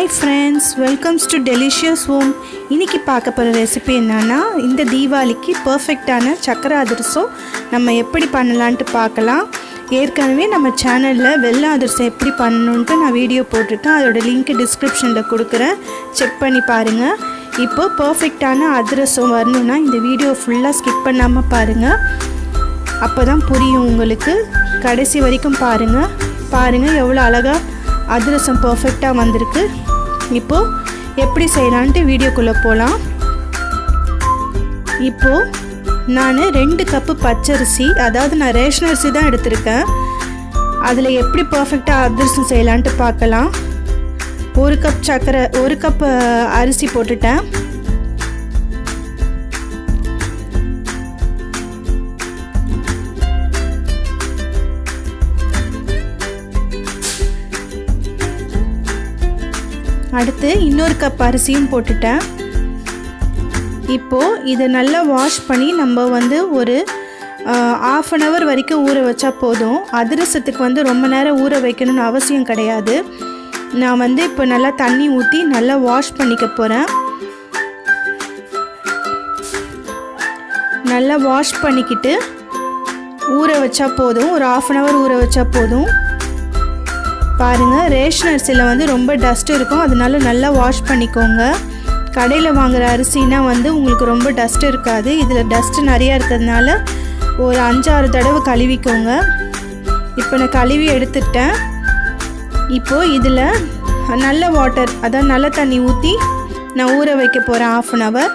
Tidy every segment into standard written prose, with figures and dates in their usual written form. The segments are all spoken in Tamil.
Hi friends, welcome to Delicious Home. இன்னைக்கு பார்க்க போற ரெசிபி என்னன்னா இந்த தீபாவளிக்கு பெர்ஃபெக்ட்டான சக்கரை அதிரசம் நம்ம எப்படி பண்ணலாம்னு பார்க்கலாம். ஏற்கனவே நம்ம சேனல்ல வெள்ளை அதிரசம் எப்படி பண்ணனும்னு நான் வீடியோ போட்டுருக்கேன். அதோட லிங்க் டிஸ்கிரிப்ஷன்ல கொடுக்கிறேன். செக் பண்ணி பாருங்க. இப்போ பெர்ஃபெக்ட்டான அதிரசம் வரணும்னா இந்த வீடியோ ஃபுல்லா ஸ்கிப் பண்ணாம பாருங்க. அப்பதான் புரியும் உங்களுக்கு. கடைசி வரைக்கும் பாருங்க. பாருங்க எவ்வளவு அழகா அதிரசம் பெர்ஃபெக்ட்டா வந்திருக்கு. இப்போ எப்படி செய்யலாம்னு வீடியோக்குள்ள போலாம். இப்போ நான் 2 கப் பச்சரிசி, அதாவது நான் ரேஷன் அரிசி தான் எடுத்துர்க்கேன். அதுல எப்படி பெர்ஃபெக்ட்டா அதிரசம் செய்யலாம்னு பார்க்கலாம். 1 கப் சக்கரை, 1 கப் அரிசி போட்டுட்டேன். அடுத்து இன்னொரு கப் அரிசியும் போட்டுட்டேன். இப்போ இதை நல்லா வாஷ் பண்ணி நம்ம ஒரு ½ அன் ஹவர் வரைக்கும் ஊற வச்சா போதும். அதிரசத்துக்கு ரொம்ப நேரம் ஊற வைக்கணும்னு அவசியம் கிடையாது. நான் இப்போ நல்லா தண்ணி ஊற்றி நல்லா வாஷ் பண்ணிக்க போகிறேன். நல்லா வாஷ் பண்ணிக்கிட்டு ஊற வச்சா போதும். ஒரு ½ அன் ஹவர் ஊற வச்சா போதும். பாருங்க, ரேஷன் அரிசியில் ரொம்ப டஸ்ட் இருக்கும், அதனால நல்லா வாஷ் பண்ணிக்கோங்க. கடையில் வாங்குற அரிசினா உங்களுக்கு ரொம்ப டஸ்ட் இருக்காது. இதில் டஸ்ட் நிறையா இருக்கிறதுனால ஒரு 5-6 தடவை கழுவிக்கோங்க. இப்போ நான் கழுவி எடுத்துட்டேன். இப்போது இதில் நல்ல வாட்டர், அதாவது நல்ல தண்ணி ஊற்றி நான் ஊற வைக்க போகிறேன் ½ அன் ஹவர்.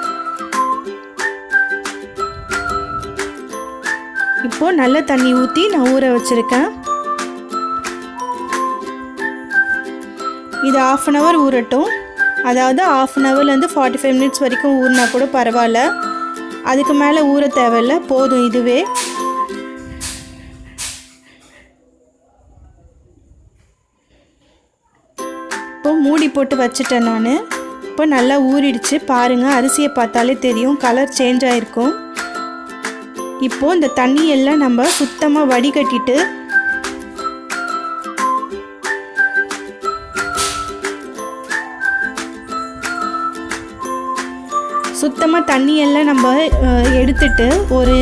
இப்போது நல்ல தண்ணி ஊற்றி நான் ஊற வச்சுருக்கேன். இது ½ அன் ஹவர் ஊறட்டும். அதாவது ½ அன் ஹவர்லேருந்து 45 மினிட்ஸ் வரைக்கும் ஊறினா கூட பரவாயில்ல. அதுக்கு மேலே ஊற தேவையில்லை, போதும் இதுவே. இப்போ மூடி போட்டு வச்சுட்டேன் நான். இப்போ நல்லா ஊறிடுச்சு. பாருங்கள், அரிசியை பார்த்தாலே தெரியும், கலர் சேஞ்ச் ஆகிருக்கும். இப்போது இந்த தண்ணியெல்லாம் நம்ம சுத்தமாக வடிகட்டிட்டு சுத்தமாக தண்ணியெல்லாம் நம்ம எடுத்துட்டு ஒரு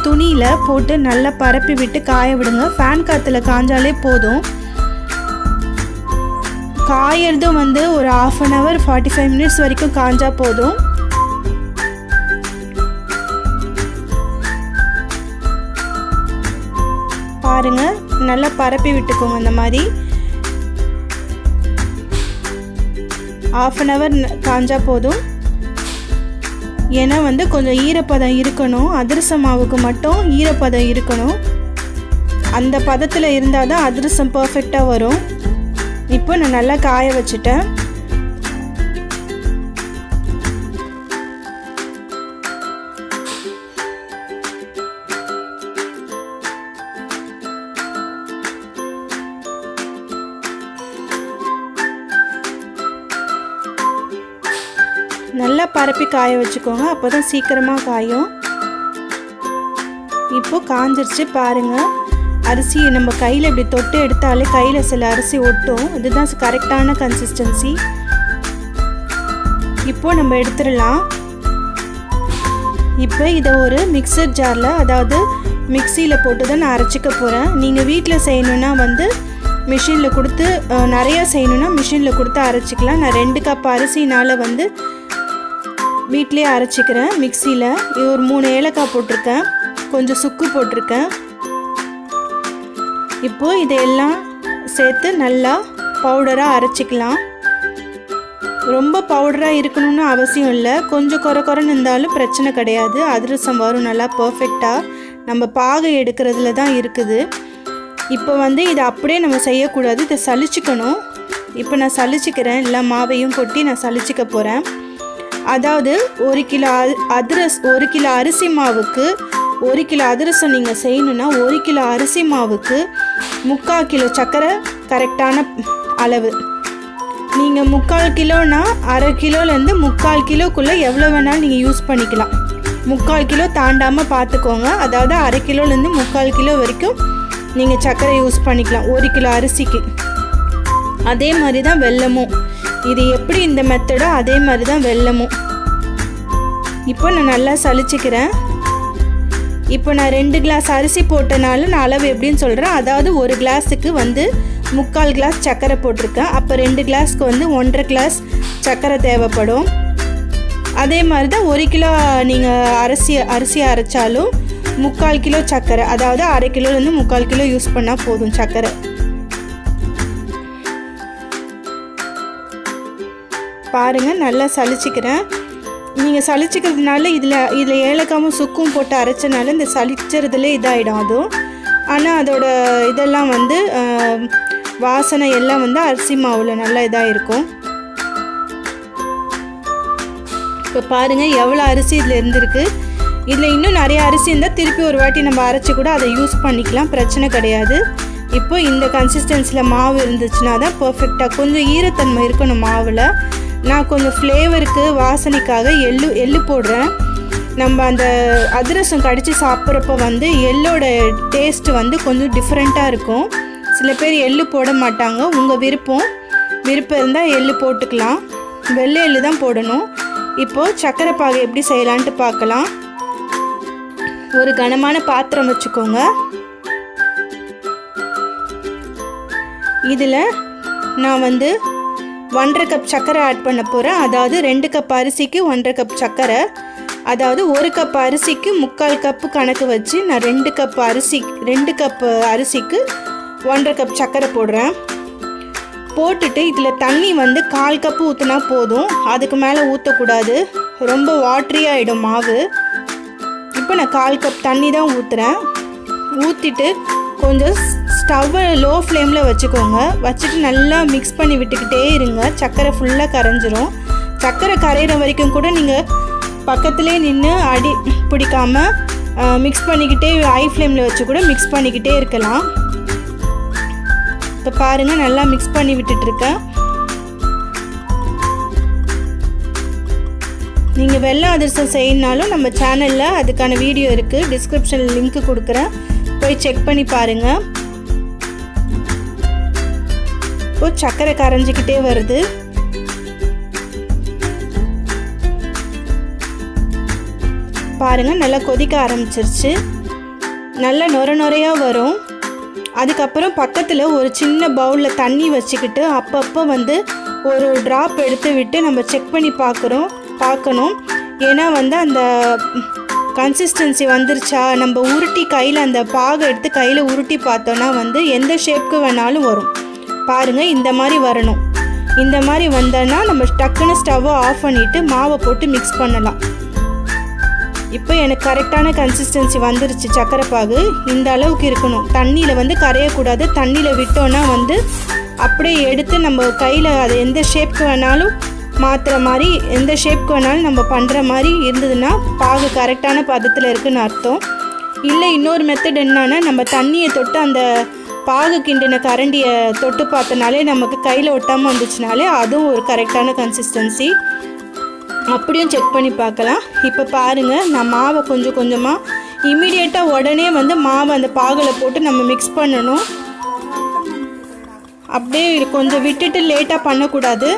துணியில் போட்டு நல்லா பரப்பி விட்டு காய விடுங்க. ஃபேன் காற்றுல காஞ்சாலே போதும். காயறதும் ஒரு ½ அன் ஹவர் 45 மினிட்ஸ் வரைக்கும் காஞ்சா போதும். பாருங்க, நல்லா பரப்பி விட்டுக்கோங்க. இந்த மாதிரி ½ அன் ஹவர் காஞ்சா போதும். ஏன்னா கொஞ்சம் ஈரப்பதம் இருக்கணும். அதிரசம் மாவுக்கு மட்டும் ஈரப்பதம் இருக்கணும். அந்த பதத்தில் இருந்தால் தான் அதிரசம் பர்ஃபெக்டாக வரும். இப்போ நான் நல்லா காய வச்சுட்டேன். நல்லா பரப்பி காய வச்சுக்கோங்க, அப்போ தான் சீக்கிரமாக காயும். இப்போது காஞ்சிருச்சு. பாருங்கள், அரிசி நம்ம கையில் இப்படி தொட்டு எடுத்தாலே கையில் சில அரிசி ஒட்டும். இதுதான் கரெக்டான கன்சிஸ்டன்சி. இப்போது நம்ம எடுத்துடலாம். இப்போ இதை ஒரு மிக்சர் ஜாரில், அதாவது மிக்சியில் போட்டு தான் நான் அரைச்சிக்க போகிறேன். நீங்கள் வீட்டில் செய்யணுன்னா மிஷினில் கொடுத்து, நிறையா செய்யணுன்னா மிஷினில் கொடுத்து அரைச்சிக்கலாம். நான் 2 கப் அரிசினால் வீட்டிலே அரைச்சிக்கிறேன் மிக்சியில். இது ஒரு 3 ஏலக்காய் போட்டிருக்கேன், கொஞ்சம் சுக்கு போட்டிருக்கேன். இப்போது இதையெல்லாம் சேர்த்து நல்லா பவுடராக அரைச்சிக்கலாம். ரொம்ப பவுடராக இருக்கணும்னு அவசியம் இல்லை, கொஞ்சம் குறைன்னு இருந்தாலும் பிரச்சனை கிடையாது. அதிரசம் வரும் நல்லா பர்ஃபெக்டாக. நம்ம பாகை எடுக்கிறதுல தான் இருக்குது. இப்போ இதை அப்படியே நம்ம செய்யக்கூடாது, இதை சலிச்சிக்கணும். இப்போ நான் சலிச்சிக்கிறேன். எல்லா மாவையும் கொட்டி நான் சலிச்சிக்க போகிறேன். அதாவது 1 கிலோ அரிசி மாவுக்கு 1 கிலோ அதிரசம் நீங்கள் செய்யணுன்னா 1 கிலோ அரிசி மாவுக்கு 3/4 கிலோ சர்க்கரை கரெக்டான அளவு. நீங்கள் 3/4 கிலோனா ½ கிலோலேருந்து 3/4 கிலோக்குள்ளே எவ்வளோ வேணாலும் நீங்கள் யூஸ் பண்ணிக்கலாம். 3/4 கிலோ தாண்டாமல் பார்த்துக்கோங்க. அதாவது ½ கிலோலேருந்து 3/4 கிலோ வரைக்கும் நீங்கள் சர்க்கரை யூஸ் பண்ணிக்கலாம் 1 கிலோ அரிசிக்கு. அதே மாதிரி தான் வெல்லமும். இது எப்படி இந்த மெத்தடோ அதே மாதிரி தான் வெல்லமும். இப்போ நான் நல்லா சலிச்சுக்கிறேன். இப்போ நான் 2 கிளாஸ் அரிசி போட்டனால நான் அளவு எப்படின்னு சொல்கிறேன். அதாவது ஒரு கிளாஸுக்கு வந்து 3/4 கிளாஸ் சர்க்கரை போட்டிருக்கேன். அப்போ 2 கிளாஸ்க்கு வந்து 1.5 கிளாஸ் சர்க்கரை தேவைப்படும். அதே மாதிரி தான் 1 கிலோ நீங்கள் அரிசி அரைச்சாலும் 3/4 கிலோ சர்க்கரை, அதாவது 1/2 கிலோலேருந்து 3/4 கிலோ யூஸ் பண்ணால் போதும் சர்க்கரை. பாருங்கள் நல்லா சலிச்சுக்கிறேன். நீங்கள் சலிச்சுக்கிறதுனால இதில் ஏலக்காவும் சுக்கும் போட்டு அரைச்சனால இந்த சலிச்சறதுல இதாகிடும் அதுவும். ஆனால் அதோட இதெல்லாம் வந்து வாசனை எல்லாம் வந்து அரிசி மாவில் நல்லா இதாக இருக்கும். இப்போ பாருங்கள் எவ்வளோ அரிசி இதில் இருந்திருக்கு. இதில் இன்னும் நிறைய அரிசி இருந்தால் திருப்பி ஒரு வாட்டி நம்ம அரைச்சி கூட அதை யூஸ் பண்ணிக்கலாம், பிரச்சனை கிடையாது. இப்போ இந்த கன்சிஸ்டன்சியில் மாவு இருந்துச்சுன்னா தான் பர்ஃபெக்டாக. கொஞ்சம் ஈரத்தன்மை இருக்கணும் மாவில். நான் கொஞ்சம் ஃப்ளேவருக்கு வாசனைக்காக எள்ளு போடுறேன். நம்ம அந்த அதிரசம் கடித்து சாப்பிட்றப்ப வந்து எள்ளோட டேஸ்ட்டு வந்து கொஞ்சம் டிஃப்ரெண்ட்டாக இருக்கும். சில பேர் எள்ளு போட மாட்டாங்க. உங்கள் விருப்பம் இருந்தால் எள்ளு போட்டுக்கலாம். வெள்ளை எள்ளு தான் போடணும். இப்போது சர்க்கரை பாகு எப்படி செய்யலான்ட்டு பார்க்கலாம். ஒரு கனமான பாத்திரம் வச்சுக்கோங்க. இதில் நான் வந்து 1.5 கப் சர்க்கரை ஆட் பண்ண போகிறேன். அதாவது 2 கப் அரிசிக்கு 1.5 கப் சர்க்கரை. அதாவது 1 கப் அரிசிக்கு 3/4 கப்பு கணக்கு வச்சு நான் 2 கப் அரிசிக்கு 1.5 கப் சர்க்கரை போடுறேன். போட்டுட்டு இதில் தண்ணி வந்து 1/4 கப்பு ஊற்றினா போதும், அதுக்கு மேலே ஊற்றக்கூடாது, ரொம்ப வாட்ரியாகிடும் மாவு. இப்போ நான் 1/4 கப் தண்ணி தான் ஊற்றுறேன். ஊற்றிட்டு கொஞ்சம் ஸ்டவ்வை லோ ஃப்ளேமில் வச்சுக்கோங்க. வச்சுட்டு நல்லா மிக்ஸ் பண்ணி விட்டுக்கிட்டே இருங்க. சர்க்கரை ஃபுல்லாக கரைஞ்சிரும். சர்க்கரை கரையிற வரைக்கும் கூட நீங்கள் பக்கத்துலேயே நின்று அடி பிடிக்காமல் மிக்ஸ் பண்ணிக்கிட்டே ஹை ஃப்ளேமில் வச்சு கூட மிக்ஸ் பண்ணிக்கிட்டே இருக்கலாம். இப்போ பாருங்கள் நல்லா மிக்ஸ் பண்ணி விட்டுட்ருக்கேன். நீங்கள் வெல்லம் அதிரசம் செய்யணுனாலும் நம்ம சேனலில் அதுக்கான வீடியோ இருக்குது, டிஸ்கிரிப்ஷனில் லிங்க்கு கொடுக்குறேன், போய் செக் பண்ணி பாருங்கள். இப்போ சர்க்கரை கரைஞ்சிக்கிட்டே வருது. பாருங்கள் நல்லா கொதிக்க ஆரம்பிச்சிருச்சு. நல்லா நொரையாக வரும். அதுக்கப்புறம் பக்கத்தில் ஒரு சின்ன பவுலில் தண்ணி வச்சுக்கிட்டு அப்பப்போ வந்து ஒரு ட்ராப் எடுத்து விட்டு நம்ம செக் பண்ணி பார்க்கணும். ஏன்னா வந்து அந்த கன்சிஸ்டன்சி வந்துருச்சா, நம்ம உருட்டி கையில் அந்த பாகை எடுத்து கையில் உருட்டி பார்த்தோன்னா வந்து எந்த ஷேப்புக்கு வேணாலும் வரும். பாருங்கள் இந்த மாதிரி வரணும். இந்த மாதிரி வந்தோன்னா நம்ம டக்குன்னு ஸ்டவ்வை ஆஃப் பண்ணிவிட்டு மாவை போட்டு மிக்ஸ் பண்ணலாம். இப்போ எனக்கு கரெக்டான கன்சிஸ்டன்சி வந்துருச்சு. சர்க்கரை பாகு இந்த அளவுக்கு இருக்கணும். தண்ணியில் வந்து கரையக்கூடாது. தண்ணியில் விட்டோன்னா வந்து அப்படியே எடுத்து நம்ம கையில் அதை எந்த ஷேப்புக்கு வேணாலும் மாற்றுற மாதிரி, எந்த ஷேப்புக்கு வேணாலும் நம்ம பண்ணுற மாதிரி இருந்ததுன்னா பாகு கரெக்டான பதத்தில் இருக்குதுன்னு அர்த்தம். இல்லை இன்னொரு மெத்தட் என்னன்னா, நம்ம தண்ணியை தொட்டு அந்த பாகு கிண்டின கரண்டியை தொட்டு பார்த்தனாலே நமக்கு கையில் ஒட்டாமல் வந்துச்சுனாலே அதுவும் ஒரு கரெக்டான கன்சிஸ்டன்சி. அப்படியும் செக் பண்ணி பார்க்கலாம். இப்போ பாருங்கள் நான் மாவை கொஞ்சம் கொஞ்சமாக இம்மிடியேட்டாக உடனே வந்து மாவை அந்த பாகில் போட்டு நம்ம மிக்ஸ் பண்ணணும். அப்படியே கொஞ்சம் விட்டுட்டு லேட்டாக பண்ணக்கூடாது.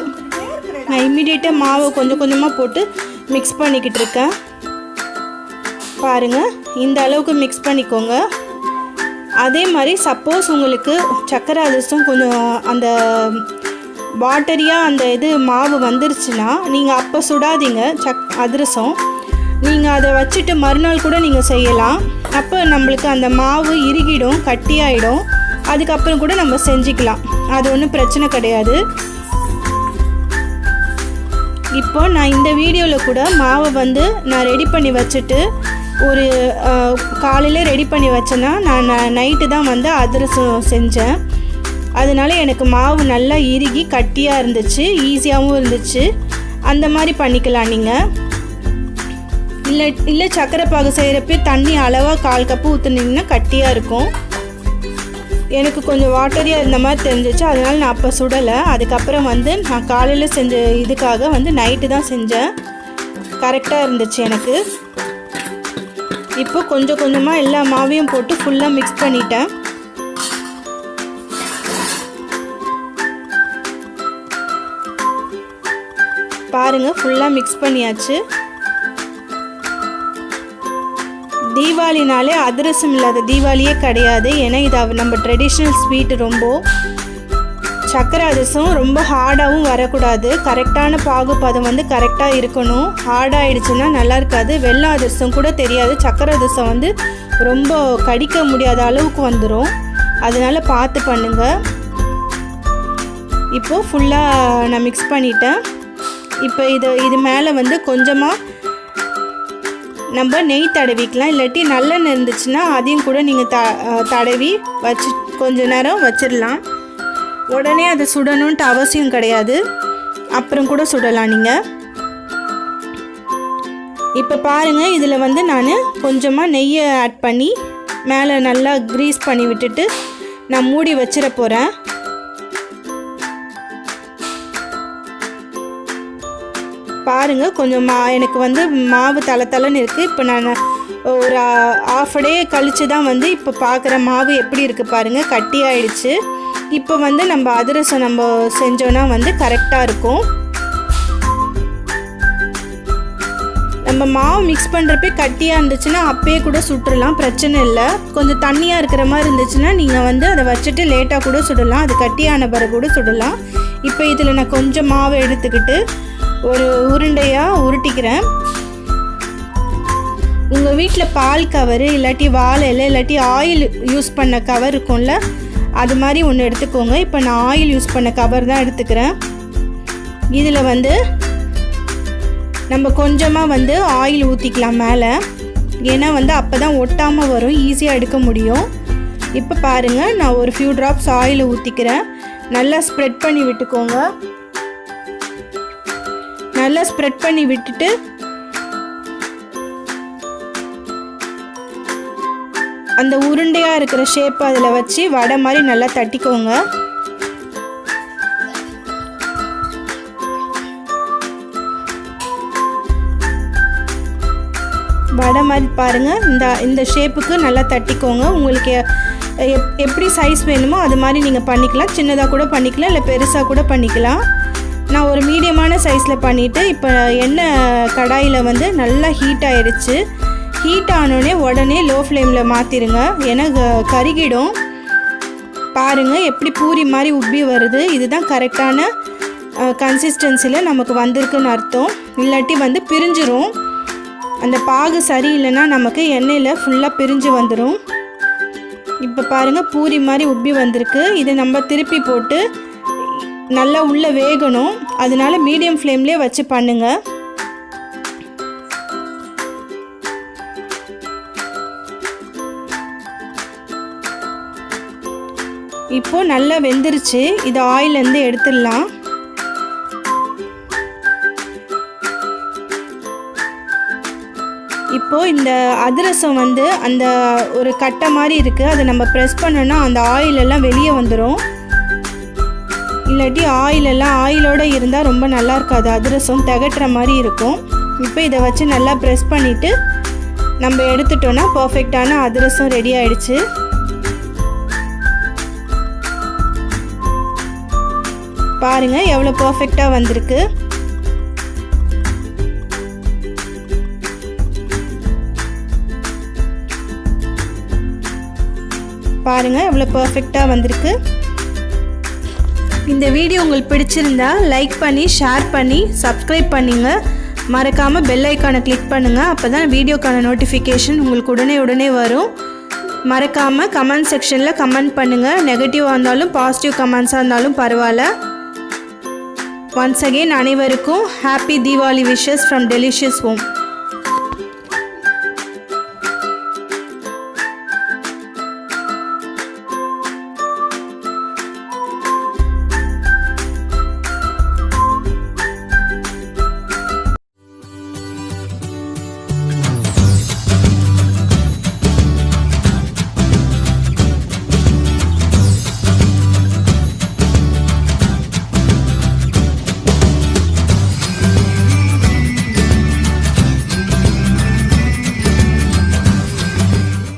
நான் இம்மிடியேட்டாக மாவை கொஞ்சம் கொஞ்சமாக போட்டு மிக்ஸ் பண்ணிக்கிட்டு இருக்கேன். பாருங்கள் இந்த அளவுக்கு மிக்ஸ் பண்ணிக்கோங்க. அதே மாதிரி சப்போஸ் உங்களுக்கு சர்க்கரை அதிரசம் கொஞ்சம் அந்த வாட்டரியாக அந்த மாவு வந்துருச்சுன்னா நீங்கள் அப்போ சுடாதீங்க அதிரசம். நீங்கள் அதை வச்சுட்டு மறுநாள் கூட நீங்கள் செய்யலாம். அப்போ நம்மளுக்கு அந்த மாவு இறுகிடும், கட்டியாயிடும். அதுக்கப்புறம் கூட நம்ம செஞ்சுக்கலாம், அது ஒன்றும் பிரச்சனை கிடையாது. இப்போ நான் இந்த வீடியோவில் கூட மாவை வந்து நான் ரெடி பண்ணி வச்சுட்டு ஒரு காலையில் ரெடி பண்ணி வச்சேன்னா நான் நைட்டு தான் வந்து அதிரசம் செஞ்சேன். அதனால எனக்கு மாவு நல்லா இறுகி கட்டியாக இருந்துச்சு, ஈஸியாகவும் இருந்துச்சு. அந்த மாதிரி பண்ணிக்கலாம் நீங்கள். இல்லை சர்க்கரை பாகு செய்கிறப்ப தண்ணி அளவாக 1/4 கப்பு ஊற்றுனீங்கன்னா கட்டியாக இருக்கும். எனக்கு கொஞ்சம் வாட்டரியாக இருந்த மாதிரி தெரிஞ்சிச்சு, அதனால் நான் அப்போ சுடலை. அதுக்கப்புறம் வந்து நான் காலையில் செஞ்ச இதுக்காக வந்து நைட்டு தான் செஞ்சேன். கரெக்டாக இருந்துச்சு எனக்கு. இப்போ கொஞ்சம் கொஞ்சமாக எல்லா மாவையும் போட்டு ஃபுல்லாக மிக்ஸ் பண்ணிட்டேன். பாருங்கள் ஃபுல்லாக மிக்ஸ் பண்ணியாச்சு. தீபாவளினாலே அதிரசம் இல்லாத தீபாவளியே கிடையாது. ஏன்னா இது நம்ம ட்ரெடிஷ்னல் ஸ்வீட். ரொம்ப சக்கரை அதிரசம் ரொம்ப ஹார்டாகவும் வரக்கூடாது. கரெக்டான பாகுபதம் வந்து கரெக்டாக இருக்கணும். ஹார்டாகிடுச்சுன்னா நல்லா இருக்காது. வெள்ளை அதிரசம் கூட தெரியாது. சக்கரை அதிரசம் வந்து ரொம்ப கடிக்க முடியாத அளவுக்கு வந்துடும். அதனால் பார்த்து பண்ணுங்கள். இப்போது ஃபுல்லாக நான் மிக்ஸ் பண்ணிட்டேன். இப்போ இது மேலே வந்து கொஞ்சமாக நம்ம நெய் தடவிக்கலாம். இல்லாட்டி நல்லெண்ணெய் இருந்துச்சுன்னா அதையும் கூட நீங்கள் தடவி வச்சு கொஞ்ச நேரம் வச்சிடலாம். உடனே அதை சுடணுன்ட்டு அவசியம் கிடையாது. அப்புறம் கூட சுடலாம் நீங்கள். இப்போ பாருங்கள், இதில் வந்து நான் கொஞ்சமாக நெய்யை ஆட் பண்ணி மேலே நல்லா க்ரீஸ் பண்ணி விட்டுட்டு நான் மூடி வச்சிட போகிறேன். பாருங்கள், கொஞ்சம் எனக்கு வந்து மாவு தளன்னு இருக்குது. இப்போ நான் ஒரு ½ டே கழித்து தான் வந்து இப்போ பார்க்குற மாவு எப்படி இருக்குது பாருங்கள், கட்டியாயிடுச்சு. இப்போ வந்து நம்ம அதிரசம் நம்ம செஞ்சோன்னா வந்து கரெக்டாக இருக்கும். நம்ம மாவு மிக்ஸ் பண்ணுறப்ப கட்டியாக இருந்துச்சுன்னா அப்பயே கூட சுட்டுடலாம், பிரச்சனை இல்லை. கொஞ்சம் தண்ணியாக இருக்கிற மாதிரி இருந்துச்சுன்னா நீங்கள் வந்து அதை வச்சுட்டு லேட்டாக கூட சுடலாம். அது கட்டியான பிறகு கூட சுடலாம். இப்போ இதில் நான் கொஞ்சம் மாவு எடுத்துக்கிட்டு ஒரு உருண்டையாக உருட்டிக்கிறேன். உங்கள் வீட்டில் பால் கவரு இல்லாட்டி வாழை இலை இல்லாட்டி ஆயில் யூஸ் பண்ண கவர் இருக்கும்ல, அது மாதிரி ஒன்று எடுத்துக்கோங்க. இப்போ நான் ஆயில் யூஸ் பண்ண கவர் தான் எடுத்துக்கிறேன். இதில் வந்து நம்ம கொஞ்சமாக வந்து ஆயில் ஊற்றிக்கலாம் மேலே. ஏன்னா வந்து அப்போ தான் ஒட்டாமல் வரும், ஈஸியாக எடுக்க முடியும். இப்போ பாருங்கள், நான் ஒரு ஃபியூ ட்ராப்ஸ் ஆயில் ஊற்றிக்கிறேன். நல்லா ஸ்ப்ரெட் பண்ணி விட்டுக்கோங்க. நல்லா ஸ்ப்ரெட் பண்ணி விட்டுட்டு அந்த உருண்டையாக இருக்கிற ஷேப் அதில் வச்சு வடை மாதிரி நல்லா தட்டிக்கோங்க. வடை மாதிரி பாருங்கள், இந்த ஷேப்புக்கு நல்லா தட்டிக்கோங்க. உங்களுக்கு எப்படி சைஸ் வேணுமோ அது மாதிரி நீங்கள் பண்ணிக்கலாம். சின்னதாக கூட பண்ணிக்கலாம், இல்லை பெருசாக கூட பண்ணிக்கலாம். நான் ஒரு மீடியமான சைஸில் பண்ணிவிட்டு இப்போ எண்ணெய் கடாயில் வந்து நல்லா ஹீட் ஆகிடுச்சு. ஹீட் ஆனோடனே உடனே லோ ஃப்ளேமில் மாற்றிடுங்க, ஏன்னா கருகிடும். பாருங்கள் எப்படி பூரி மாதிரி உப்பி வருது. இதுதான் கரெக்டான கன்சிஸ்டன்சியில் நமக்கு வந்திருக்குன்னு அர்த்தம். இல்லாட்டி வந்து பிரிஞ்சிரும். அந்த பாகு சரியில்லைன்னா நமக்கு எண்ணெயில் ஃபுல்லாக பிரிஞ்சு வந்துடும். இப்போ பாருங்கள் பூரி மாதிரி உப்பி வந்திருக்கு. இதை நம்ம திருப்பி போட்டு நல்லா உள்ளே வேகணும். அதனால மீடியம் ஃப்ளேம்லேயே வச்சு பண்ணுங்கள். இப்போது நல்லா வெந்துருச்சு. இது ஆயிலேருந்து எடுத்துடலாம். இப்போது இந்த அதிரசம் வந்து அந்த ஒரு கட்டை மாதிரி இருக்குது, அதை நம்ம ப்ரெஸ் பண்ணோன்னா அந்த ஆயிலெல்லாம் வெளியே வந்துடும். இல்லாட்டி ஆயிலோடு இருந்தால் ரொம்ப நல்லா இருக்காது, அதிரசம் திகட்டுற மாதிரி இருக்கும். இப்போ இதை வச்சு நல்லா ப்ரெஸ் பண்ணிவிட்டு நம்ம எடுத்துட்டோன்னா பர்ஃபெக்டான அதிரசம் ரெடி ஆகிடுச்சு. பாருங்கள் எவ்வளோ பர்ஃபெக்டாக வந்திருக்கு. பாருங்கள் எவ்வளோ பர்ஃபெக்டாக வந்திருக்கு. இந்த வீடியோ உங்களுக்கு பிடிச்சிருந்தா லைக் பண்ணி ஷேர் பண்ணி சப்ஸ்கிரைப் பண்ணுங்க. மறக்காமல் பெல் ஐக்கானை கிளிக் பண்ணுங்கள். அப்போ தான் வீடியோக்கான நோட்டிஃபிகேஷன் உங்களுக்கு உடனே வரும். மறக்காமல் கமெண்ட் செக்ஷனில் கமெண்ட் பண்ணுங்கள். நெகட்டிவாக இருந்தாலும் பாசிட்டிவ் கமெண்ட்ஸாக இருந்தாலும் பரவாயில்ல. ஒன்ஸ் அகெயின் அனைவருக்கும் happy Deepavali wishes from delicious home.